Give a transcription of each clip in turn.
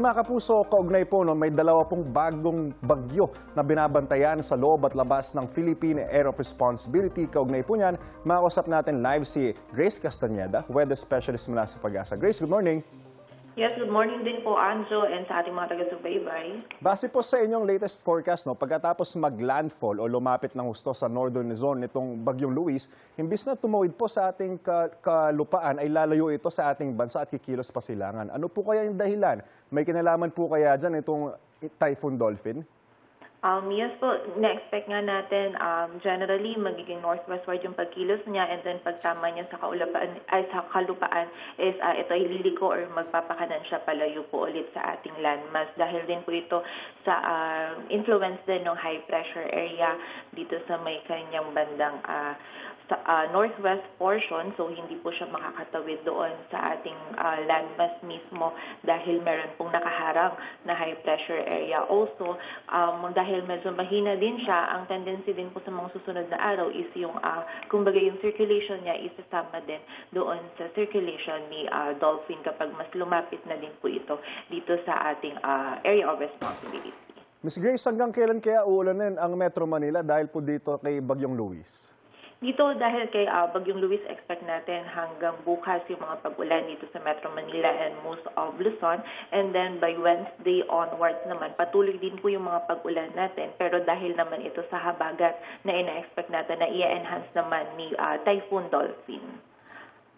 Mga kapuso, kaugnay po, no, may dalawa pong bagong bagyo na binabantayan sa loob at labas ng Philippine Area of Responsibility. Kaugnay po niyan, makausap natin live si Grace Castañeda, weather specialist mula sa Pag-asa. Grace, good morning. Yes, good morning din po, Anjo, and sa ating mga taga-subaybay. Base po sa inyong latest forecast, no, pagkatapos mag-landfall o lumapit ng husto sa northern zone nitong Bagyong Luis, imbis na tumawid po sa ating kalupaan, ay lalayo ito sa ating bansa at kikilos pa silangan. Ano po kaya yung dahilan? May kinalaman po kaya dyan itong Typhoon Dolphin? Yes po, na-expect nga natin generally magiging northwestward yung pagkilos niya, and then pagtama niya sa kalupaan is ito ay liliko or magpapakanan siya palayo po ulit sa ating landmass. Dahil din po ito sa influence din ng high pressure area dito sa may kanyang bandang northwest portion, so hindi po siya makakatawid doon sa ating landmass mismo dahil meron pong nakaharang na high pressure area. Also, dahil medyo mahina din siya, ang tendency din po sa mga susunod na araw is yung, kumbaga yung circulation niya isasama din doon sa circulation ni Dolphin kapag mas lumapit na din po ito dito sa ating area of responsibility. Ms. Grace, hanggang kailan kaya uulanin ang Metro Manila dahil po dito kay Bagyong Luis? Dito dahil kay Bagyong Luis, expect natin hanggang bukas yung mga pag-ulan dito sa Metro Manila and most of Luzon. And then by Wednesday onwards naman, patuloy din po yung mga pag-ulan natin. Pero dahil naman ito sa habagat na ina-expect natin na i-enhance naman ni Typhoon Dolphin.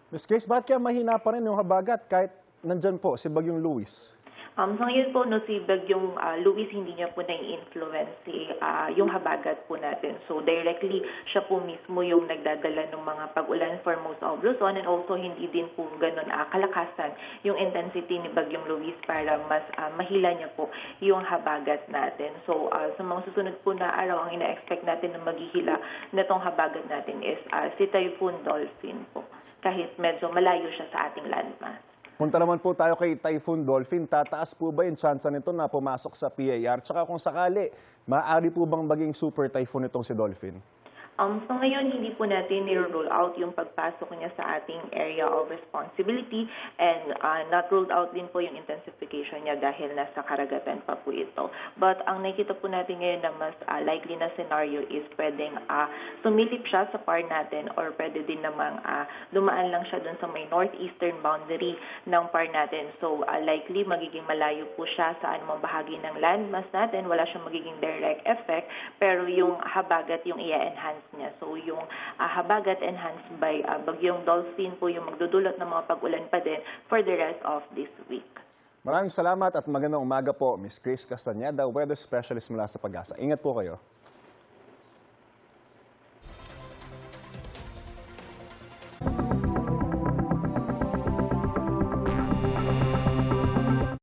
Ms. Grace, bakit kaya mahina pa rin yung habagat kahit nandyan po si Bagyong Luis? Sa ngayon po, si Bagyong Luis, hindi niya po na-influence yung habagat po natin. So directly, siya po mismo yung nagdadala ng mga pag-ulan for most of Luzon, and also hindi din po ganun kalakasan yung intensity ni Bagyong Luis para mas mahila niya po yung habagat natin. So sa mga susunod po na araw, ang ina-expect natin na maghihila na itong habagat natin is si Typhoon Dolphin po, kahit medyo malayo siya sa ating landmass. Punta naman po tayo kay Typhoon Dolphin. Tataas po ba yung chance nito na pumasok sa PAR? Tsaka kung sakali, maaari po bang maging super typhoon itong si Dolphin? So ngayon, hindi po natin i-rule out yung pagpasok niya sa ating area of responsibility, and not ruled out din po yung intensification niya dahil nasa karagatan pa po ito. But ang nakikita po natin ngayon na mas likely na scenario is pwedeng sumilip siya sa PAR natin, or pwede din namang dumaan lang siya dun sa may northeastern boundary ng PAR natin. So likely magiging malayo po siya sa anumang bahagi ng landmass natin. Wala siyang magiging direct effect, pero yung habagat yung i-enhance niya. So yung habagat enhanced by Bagyong Dolphin po yung magdudulot ng mga pag-ulan pa din for the rest of this week. Maraming salamat at magandang umaga po, Ms. Grace Castañeda, weather specialist mula sa Pag-asa. Ingat po kayo.